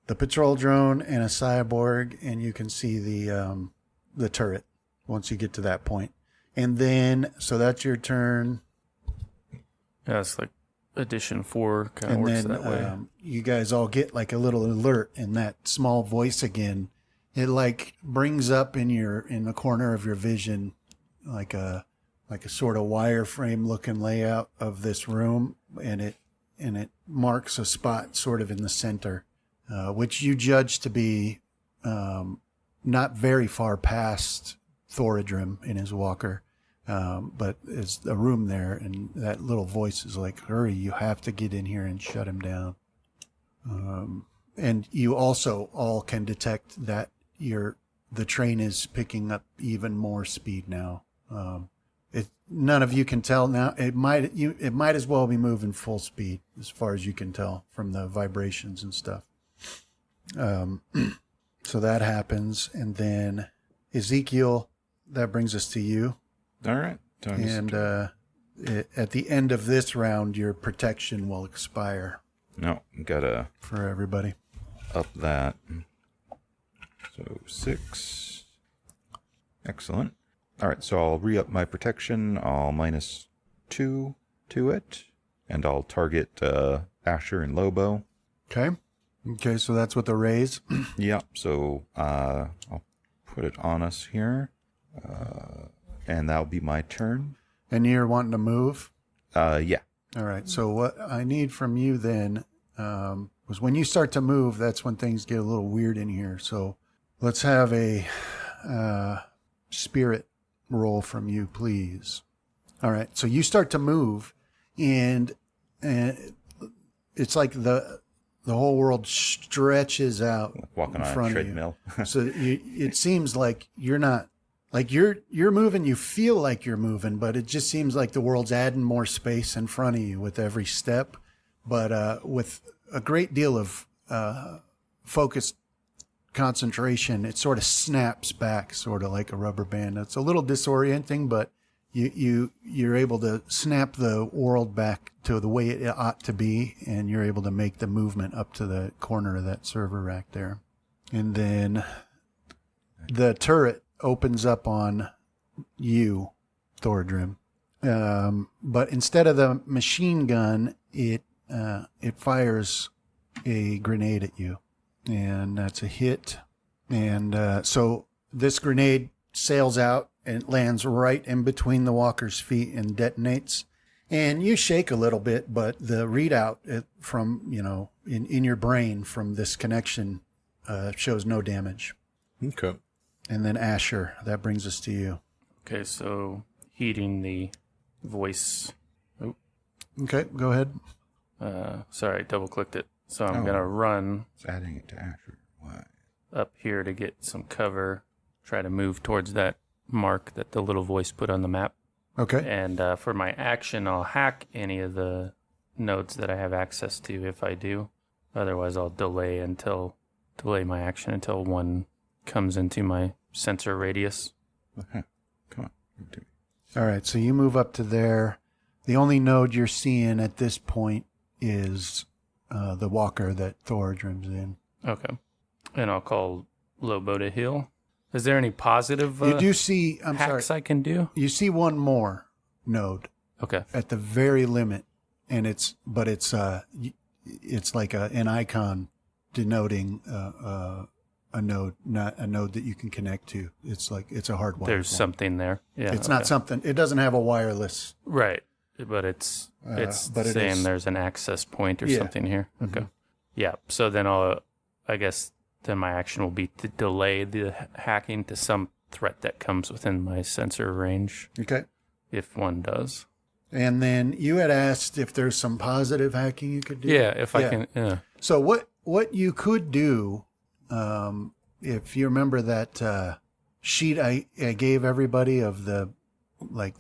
patrol drone and a cyborg, and you can see the turret once you get to that point. And then, so that's your turn. Yeah, it's like edition 4 kind of And works then that way. you guys all get like a little alert, and that small voice again, it like brings up in the corner of your vision like a sort of wireframe looking layout of this room, and it marks a spot sort of in the center, which you judge to be not very far past Thoradrim in his walker. But it's a room there, and that little voice is like, hurry, you have to get in here and shut him down. And you also all can detect that the train is picking up even more speed now. None of you can tell now. It might as well be moving full speed as far as you can tell from the vibrations and stuff. So that happens, and then Ezekiel, that brings us to you. All right. And at the end of this round, your protection will expire No, gotta for everybody. up that. So 6. Excellent. All right, so I'll re-up my protection. I'll -2 to it, and I'll target Asher and Lobo. Okay. Okay, so that's with the raise. Yeah, so I'll put it on us here, and that'll be my turn. And you're wanting to move. Yeah. All right. So what I need from you then was when you start to move, that's when things get a little weird in here. So let's have a spirit roll from you, please. All right. So you start to move, and it's like the whole world stretches out Walking in on a front of treadmill. you. So it seems like you're not. Like you're moving, you feel like you're moving, but it just seems like the world's adding more space in front of you with every step. But with a great deal of focused concentration, it sort of snaps back, sort of like a rubber band. It's a little disorienting, but you're able to snap the world back to the way it ought to be, and you're able to make the movement up to the corner of that server rack there. And then the turret opens up on you, Thoradrim. But instead of the machine gun, it fires a grenade at you, and that's a hit. And so this grenade sails out and lands right in between the walker's feet and detonates. And you shake a little bit, but the readout from, in your brain from this connection shows no damage. Okay. And then Asher, that brings us to you. Okay, so heeding the voice. Oh, Okay, go ahead. sorry, double clicked it. So I'm going to run It's adding it to Asher. Why? up here to get some cover, try to move towards that mark that the little voice put on the map. Okay. And for my action, I'll hack any of the nodes that I have access to if I do. Otherwise, I'll delay my action until one comes into my sensor radius. Come on. Give it to me. All right, so you move up to there. The only node you're seeing at this point is the walker that Thoradrim's in. Okay. And I'll call Lobo to heal. Is there any positive You do see, hacks I can do? you see one more node Okay. at the very limit, and it's like an icon denoting a node, not a node that you can connect to. It's like it's a hardwired. There's one. something there. Yeah. It's not something. It doesn't have a wireless. Right. But it's but it saying is. there's an access point or Yeah. something here. Okay. Yeah. So then I guess my action will be to delay the hacking to some threat that comes within my sensor range, Okay. if one does. And then you had asked if there's some positive hacking you could do. Yeah, if I can. Yeah. So what you could do, if you remember that sheet I gave everybody of the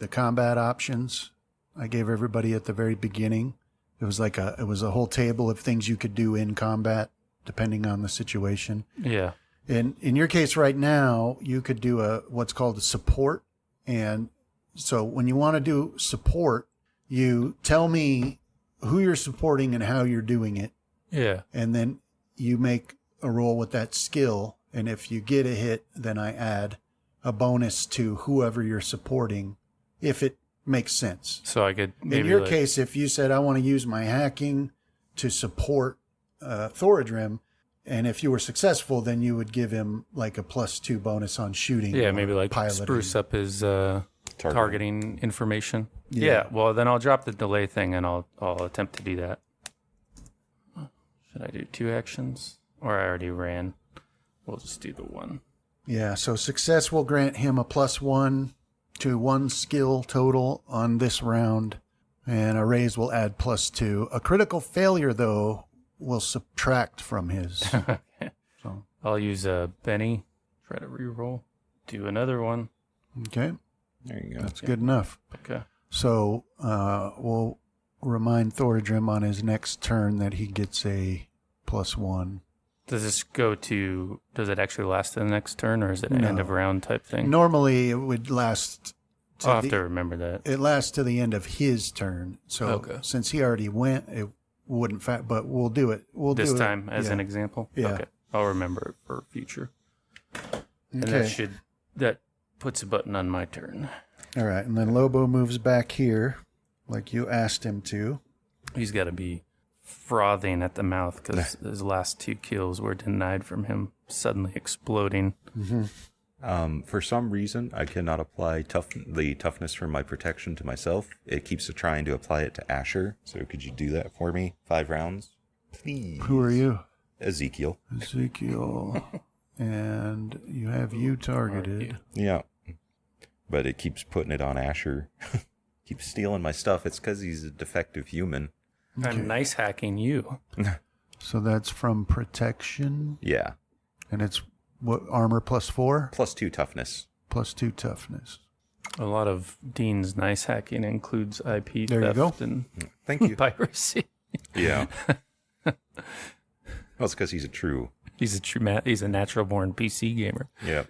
combat options, I gave everybody at the very beginning. It was a whole table of things you could do in combat depending on the situation. Yeah. And in your case right now, you could do what's called a support. And so when you want to do support, you tell me who you're supporting and how you're doing it. Yeah. And then you make a roll with that skill. And if you get a hit, then I add a bonus to whoever you're supporting, if it makes sense. So I could maybe In your case, if you said, I want to use my hacking to support Thoradrim, and if you were successful, then you would give him like a +2 bonus on shooting. yeah, or maybe like piloting. spruce up his targeting information. Yeah. Yeah. Well, then I'll drop the delay thing and I'll attempt to do that. Should I do 2 actions? Or I already ran. We'll just do the one. Yeah, so success will grant him a +1 to 1 skill total on this round, and a raise will add +2. A critical failure, though, will subtract from his. So, I'll use a Benny. Try to reroll. Do another one. okay, There you go. that's good enough. Okay. So we'll remind Thoradrim on his next turn that he gets a +1. Does it actually last to the next turn, or is it an No. end of round type thing? Normally, it would last. I'll have to remember that. It lasts to the end of his turn. So Okay. since he already went, it wouldn't. But we'll do it. We'll This do it. time as Yeah. an example? Yeah. Okay. I'll remember it for future. And Okay. that puts a button on my turn. All right, and then Lobo moves back here, like you asked him to. He's got to be frothing at the mouth because his last 2 kills were denied from him suddenly exploding. For some reason, I cannot apply the toughness from my protection to myself. It keeps trying to apply it to Asher. So could you do that for me? 5 rounds, please. Who are you? Ezekiel. Ezekiel. And you have you targeted. Yeah. But it keeps putting it on Asher. Keeps stealing my stuff. It's because he's a defective human. I'm nice hacking you. So that's from protection, Yeah. and it's what, armor +4, +2 toughness. +2 toughness. A lot of Dean's nice hacking includes IP There you theft go. and Thank you. piracy. Yeah. Well, it's because he's a true. He's a natural born PC gamer. Yeah.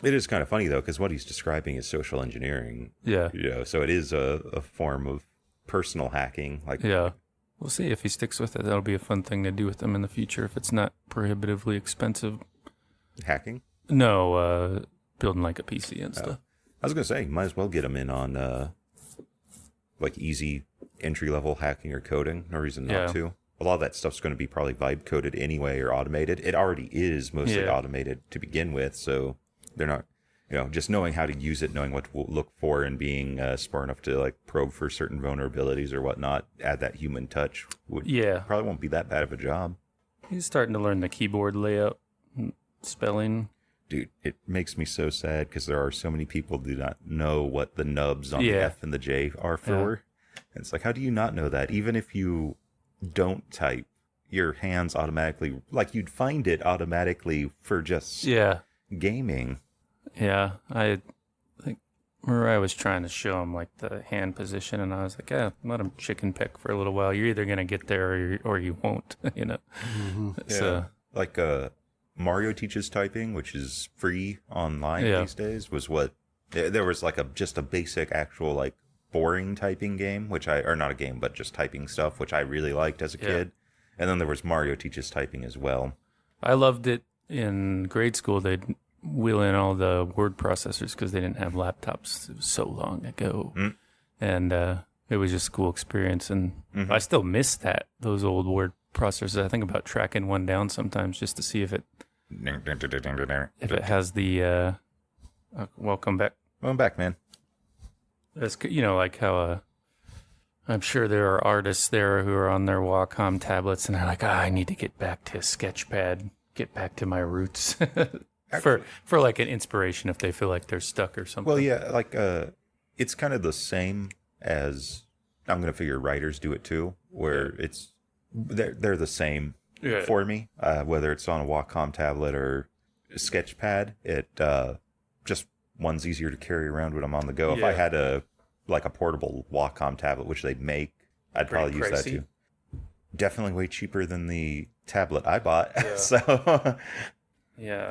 It is kind of funny, though, because what he's describing is social engineering. Yeah. So it is a form of personal hacking. Like, Yeah. We'll see if he sticks with it. That'll be a fun thing to do with him in the future if it's not prohibitively expensive. hacking. No, building like a PC and stuff. I was going to say, might as well get him in on like easy entry-level hacking or coding. No reason not to. A lot of that stuff's going to be probably vibe coded anyway or automated. It already is mostly automated to begin with, so they're not, just knowing how to use it, knowing what to look for, and being smart enough to like probe for certain vulnerabilities or whatnot, add that human touch probably won't be that bad of a job. He's starting to learn the keyboard layout, spelling. Dude, it makes me so sad because there are so many people who do not know what the nubs on the F and the J are for. And it's like, how do you not know that? Even if you don't type, your hands automatically, like you'd find it automatically for just gaming. Yeah, I think I was trying to show him like the hand position, and I was like, let him chicken pick for a little while. You're either going to get there or you won't, Mm-hmm. So, like Mario Teaches Typing, which is free online these days, was what there was like just a basic actual like boring typing game, or not a game, but just typing stuff, which I really liked as a kid. And then there was Mario Teaches Typing as well. I loved it in grade school. They'd wheel in all the word processors because they didn't have laptops. It was so long ago. And it was just a cool experience. And I still miss those old word processors. I think about tracking one down sometimes just to see if it has the welcome back. Welcome back, man. That's like how I'm sure there are artists there who are on their Wacom tablets and they're like, I need to get back to Sketchpad, get back to my roots for like an inspiration if they feel like they're stuck or something. Well, yeah, like it's kind of the same as I'm going to figure writers do it too, where they're the same for me, whether it's on a Wacom tablet or a Sketchpad. It just one's easier to carry around when I'm on the go. If I had a portable Wacom tablet, which they'd make, I'd probably use that too. Definitely way cheaper than the tablet I bought. So yeah.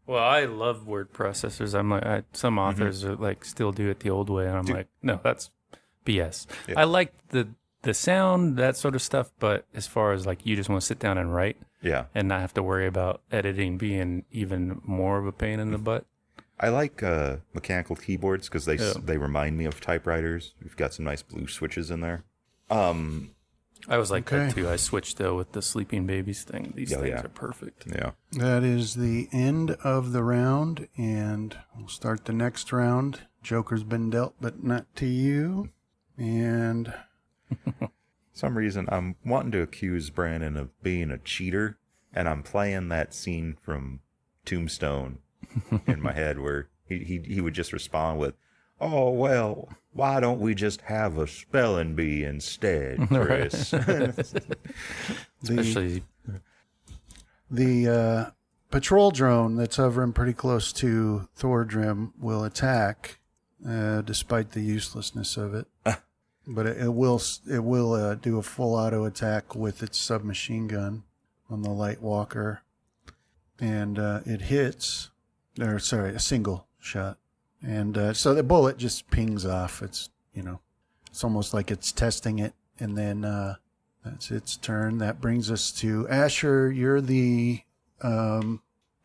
Well, I love word processors. I'm like, some authors are like still do it the old way, and I'm like, no, that's BS. Yeah. I like the sound, that sort of stuff, but as far as like you just want to sit down and write, and not have to worry about editing being even more of a pain in the butt. I like mechanical keyboards because they remind me of typewriters. We've got some nice blue switches in there. I was like that too. I switched though with the sleeping babies thing. These things are perfect. Yeah. That is the end of the round, and we'll start the next round. Joker's been dealt, but not to you. And some reason I'm wanting to accuse Brandon of being a cheater, and I'm playing that scene from Tombstone in my head where he would just respond with, "Oh, well, why don't we just have a spelling bee instead, Chris?" Especially the patrol drone that's hovering pretty close to Thordrim will attack, despite the uselessness of it. But it will do a full auto attack with its submachine gun on the light walker, and it hits. A single shot. And so the bullet just pings off. It's, it's almost like it's testing it. And then that's its turn. That brings us to Asher. You're the,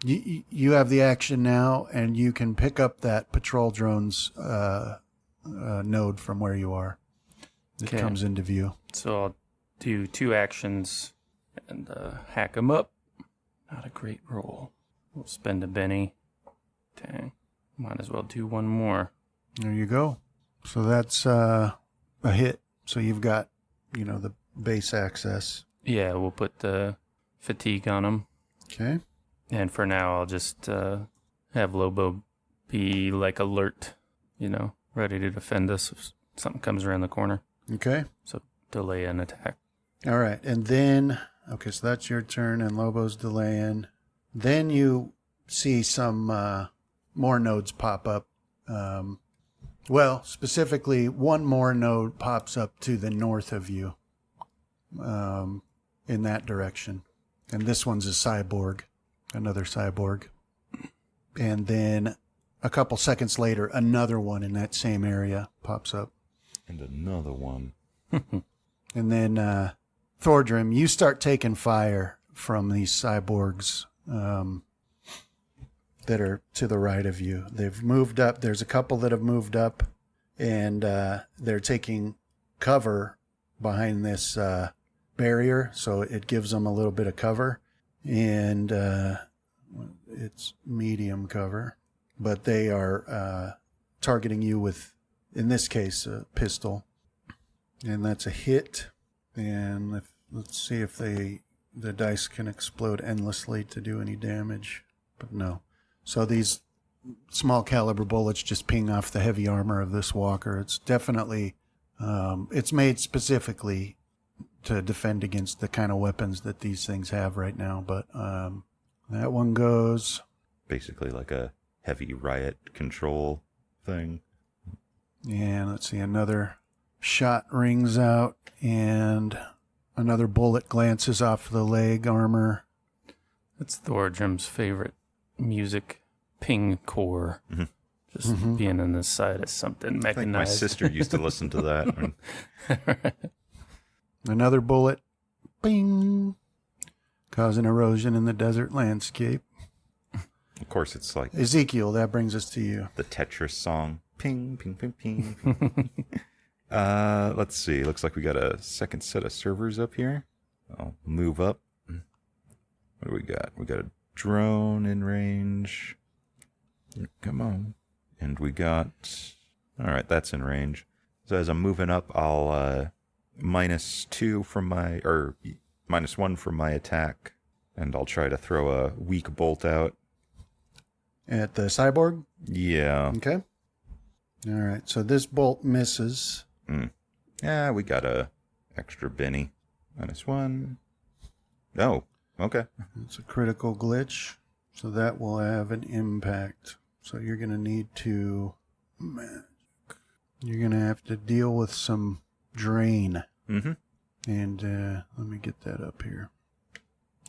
you have the action now, and you can pick up that patrol drone's node from where you are. It comes into view. So I'll do 2 actions and hack them up. Not a great roll. We'll spend a Benny. Dang. Might as well do one more. There you go. So that's a hit. So you've got, the base access. Yeah, we'll put the fatigue on them. Okay. And for now, I'll just have Lobo be like alert, ready to defend us if something comes around the corner. Okay. So delay an attack. All right. And then, so that's your turn, and Lobo's delaying. Then you see some more nodes pop up. Specifically, one more node pops up to the north of you, in that direction. And this one's a cyborg, another cyborg. And then a couple seconds later, another one in that same area pops up. And another one. And then Thordrim, you start taking fire from these cyborgs that are to the right of you. They've moved up. There's a couple that have moved up, and they're taking cover behind this barrier, so it gives them a little bit of cover. And it's medium cover. But they are targeting you with, in this case, a pistol. And that's a hit. And let's see if the dice can explode endlessly to do any damage. But no. So these small caliber bullets just ping off the heavy armor of this walker. It's definitely, it's made specifically to defend against the kind of weapons that these things have right now. But that one goes. Basically like a heavy riot control thing. And let's see, another shot rings out, and another bullet glances off the leg armor. That's Thordrim's favorite music, ping core. Mm-hmm. Just being on the side of something mechanized. I think my sister used to listen to that. Another bullet, bing, causing erosion in the desert landscape. Of course, it's like Ezekiel, that brings us to you. The Tetris song. Ping, ping, ping, ping. Let's see. Looks like we got a second set of servers up here. I'll move up. What do we got? We got a drone in range. Come on. And we got... All right, that's in range. So as I'm moving up, I'll -2 from my... Or -1 from my attack. And I'll try to throw a weak bolt out. At the cyborg? Yeah. Okay. All right, so this bolt misses. Yeah, we got a extra Benny. -1. Oh, okay. It's a critical glitch, so that will have an impact. So you're going to need to... You're going to have to deal with some drain. Mm-hmm. And let me get that up here.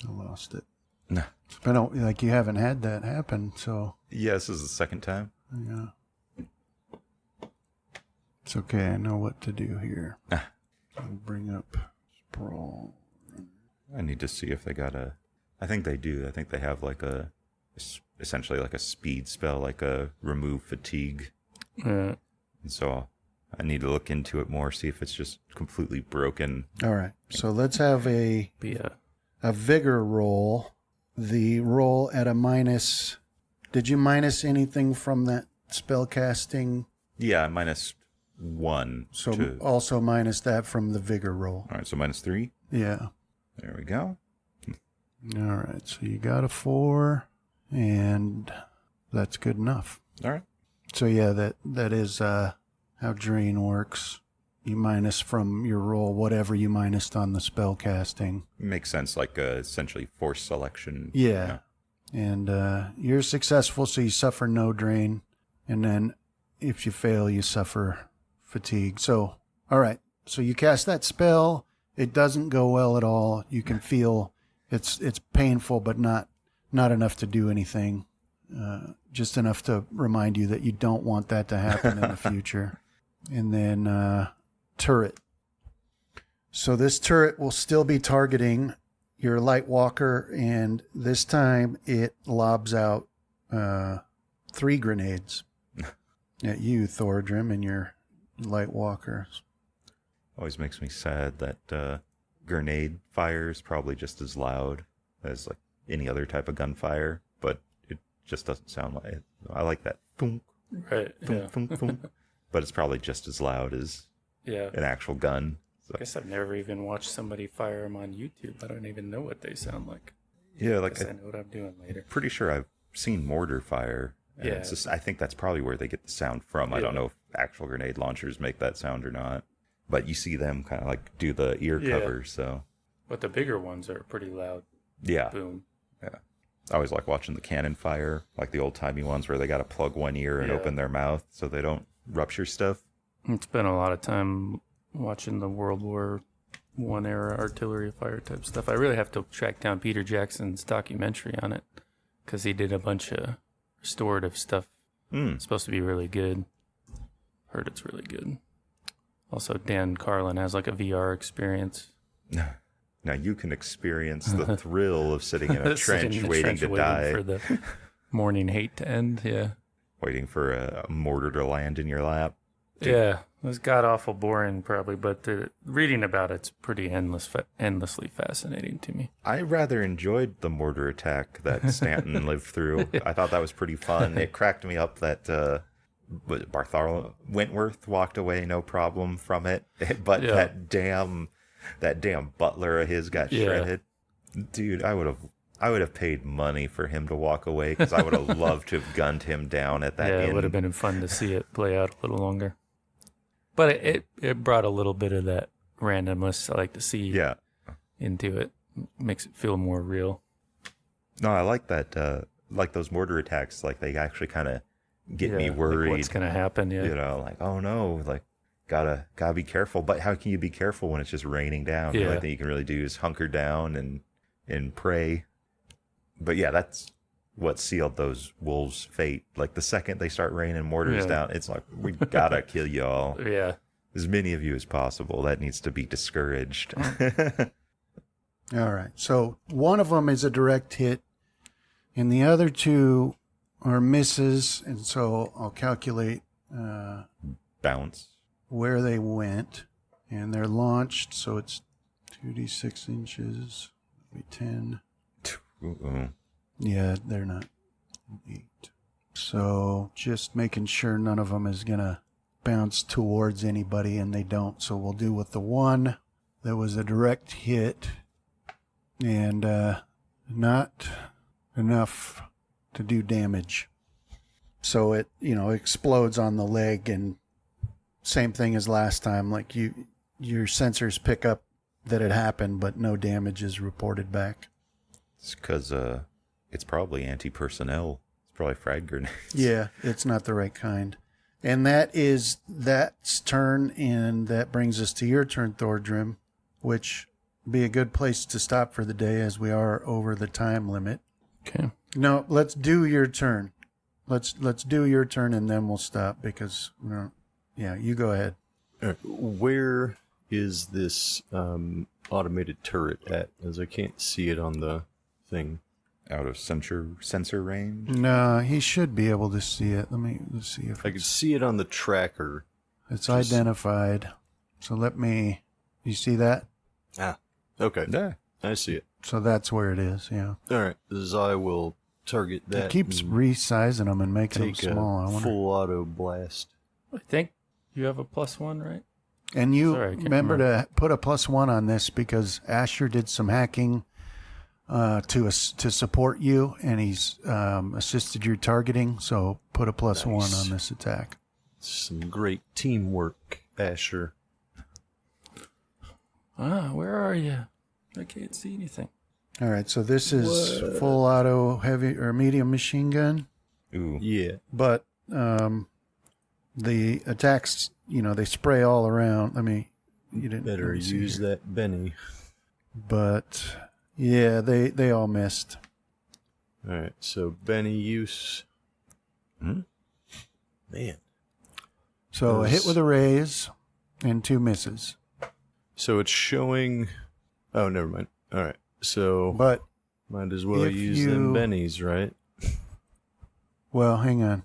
I lost it. Nah. It's been like you haven't had that happen, so... Yeah, this is the second time. Yeah. It's okay, I know what to do here. I'll bring up Sprawl. I need to see if they got a... I think they do. I think they have like essentially like a speed spell, like a remove fatigue. And so I need to look into it more, see if it's just completely broken. All right, so let's have a vigor roll. The roll at a minus... Did you minus anything from that spell casting? Yeah, -1. So also minus that from the vigor roll. All right, so -3. Yeah. There we go. All right, so you got a 4, and that's good enough. All right. So yeah, that is how drain works. You minus from your roll whatever you minused on the spell casting. Makes sense, like essentially force selection. Yeah. And you're successful, so you suffer no drain. And then if you fail, you suffer fatigue. So, all right. So you cast that spell. It doesn't go well at all. You can feel it's painful, but not enough to do anything. Just enough to remind you that you don't want that to happen in the future. And then turret. So this turret will still be targeting your light walker, and this time it lobs out 3 grenades at you, Thordrim, and your light walkers. Always makes me sad that grenade fire is probably just as loud as like any other type of gunfire, but it just doesn't sound like it. I like that thunk, right, thunk, yeah. thunk, thunk, but it's probably just as loud as an actual gun. So. I guess I've never even watched somebody fire them on YouTube. I don't even know what they sound like. Yeah, like I know what I'm doing later. Pretty sure I've seen mortar fire. And it's just, I think that's probably where they get the sound from. I don't know if actual grenade launchers make that sound or not, but you see them kind of like do the ear cover. So, but the bigger ones are pretty loud. Yeah, boom. Yeah, I always like watching the cannon fire, like the old timey ones where they got to plug one ear and open their mouth so they don't rupture stuff. It's been a lot of time watching the World War I era artillery fire type stuff. I really have to track down Peter Jackson's documentary on it because he did a bunch of restorative stuff It's supposed to be really good. Heard it's really good. Also, Dan Carlin has like a VR experience. Now you can experience the thrill of sitting in a Sitting trench in the waiting trench to die, for the morning hate to end. Yeah. waiting for a mortar to land in your lap. Yeah. It was god awful boring, probably, but reading about it's pretty endlessly fascinating to me. I rather enjoyed the mortar attack that Stanton lived through. I thought that was pretty fun. It cracked me up that Bartholomew Wentworth walked away no problem from it, but that damn butler of his got shredded. Dude, I would have paid money for him to walk away because I would have loved to have gunned him down at that. Yeah, end. it would have been fun to see it play out a little longer. But it brought a little bit of that randomness I like to see into it. Makes it feel more real. No, I like that. Like those mortar attacks, like they actually kind of get me worried. Like what's gonna happen? Yeah, You know, like oh no, like gotta be careful. But how can you be careful when it's just raining down? The only thing you can really do is hunker down and pray. But yeah, that's what sealed those wolves' fate. Like the second they start raining mortars down, it's like we gotta kill y'all. Yeah, As many of you as possible. That needs to be discouraged. All right. So one of them is a direct hit, and the other two are misses. And so I'll calculate Bounce. where they went, and they're launched. So it's 2d6 inches, maybe 10. Ooh. Yeah, they're not 8. So just making sure none of them is gonna bounce towards anybody, and they don't. So we'll do with the one that was a direct hit, and not enough to do damage. So it explodes on the leg, and same thing as last time. Like your sensors pick up that it happened, but no damage is reported back. It's because it's probably anti-personnel. It's probably frag grenades. Yeah, it's not the right kind. And that's turn, and that brings us to your turn, Thordrim, which be a good place to stop for the day as we are over the time limit. Okay. No, let's do your turn. Let's do your turn, and then we'll stop because you go ahead. Where is this automated turret at? As I can't see it on the thing. Out of sensor range. No, he should be able to see it. Let's see if I could see it on the tracker. it's identified. So you see that? Ah, okay. Yeah. I see it. So that's where it is, yeah. All right. As I will target that. It keeps and resizing them and making them take small. I a wonder. full auto blast. I think you have a +1, right? And you Sorry, I can't remember to put a +1 on this because Asher did some hacking to support you, and he's assisted your targeting. So put a +1 on this attack. Some great teamwork, Asher. Where are you? I can't see anything. All right, so this is full auto heavy or medium machine gun, Ooh. Yeah. but the attacks, they spray all around. You didn't Better let me see use here. that Benny. But yeah, they all missed. All right. So Benny use. Man. So a hit with a raise and 2 misses. So it's showing. Oh, never mind. All right. So But might as well if use you- them bennies, right? well, hang on.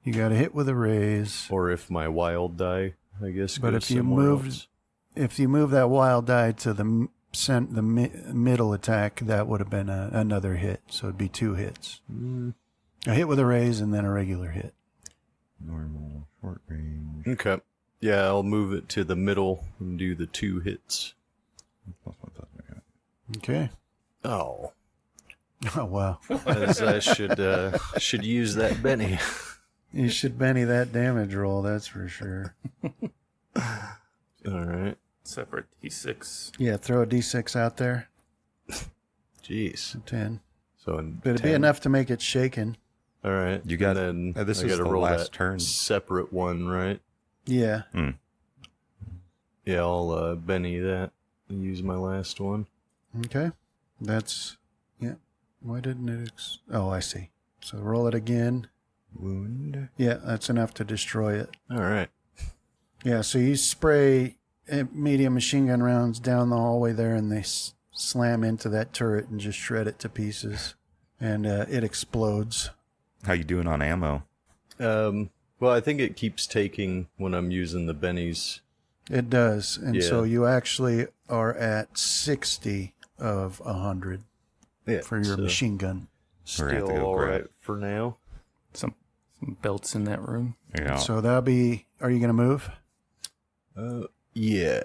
You got a hit with a raise. Or if my wild die, I guess. But goes if you somewhere moved- else. If you move that wild die to the middle attack, that would have been another hit. So it'd be 2 hits. A hit with a raise and then a regular hit. Normal, short range. Okay. Yeah, I'll move it to the middle and do the 2 hits. Okay. Oh. Oh, wow. As I should use that Benny. You should Benny that damage roll, that's for sure. All right. Separate D6. Yeah, throw a d6 out there. Jeez. 10. So in But it'd be 10. enough to make it shaken. All right. You got- and then this I is gotta the roll last that turn. separate one, right? Yeah. Yeah, I'll Benny that and use my last one. Okay. That's, yeah. Why didn't it, oh, I see. So roll it again. wound. Yeah, that's enough to destroy it. All right. Yeah, so you spray medium machine gun rounds down the hallway there, and they slam into that turret and just shred it to pieces, and it explodes. How you doing on ammo? Well, I think it keeps taking when I'm using the bennies. It does, and Yeah. so you actually are at 60 of 100 for your so machine gun. We're gonna have Still to go all grab right it. for now. Some belts in that room. Yeah. So that'll be. Are you going to move? Yeah.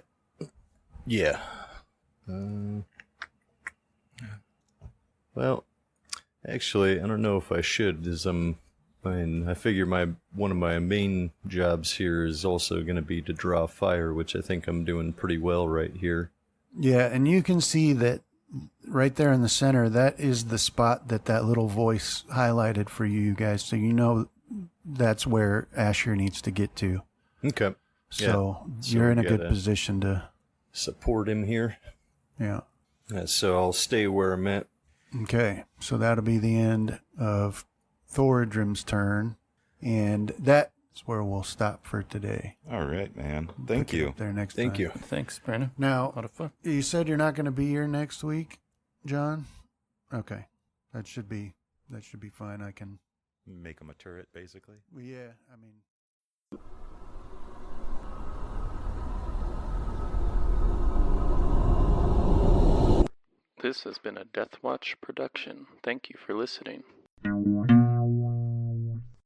Yeah. Well, actually, I don't know if I should, as I figure one of my main jobs here is also going to be to draw fire, which I think I'm doing pretty well right here. Yeah, and you can see that right there in the center. That is the spot that little voice highlighted for you guys. So you know that's where Asher needs to get to. Okay. So So you're in a we good gotta position to. support him here. Yeah. So I'll stay where I'm at. Okay, so that'll be the end of Thoradrim's turn, and that's where we'll stop for today. All right, man. Thank you. There next Thank time. you. Thanks, Brandon. A Now, lot of fun. you said you're not going to be here next week, John? Okay, that should be fine. I can. Make him a turret, basically. Well, yeah, I mean. This has been a Deathwatch production. Thank you for listening.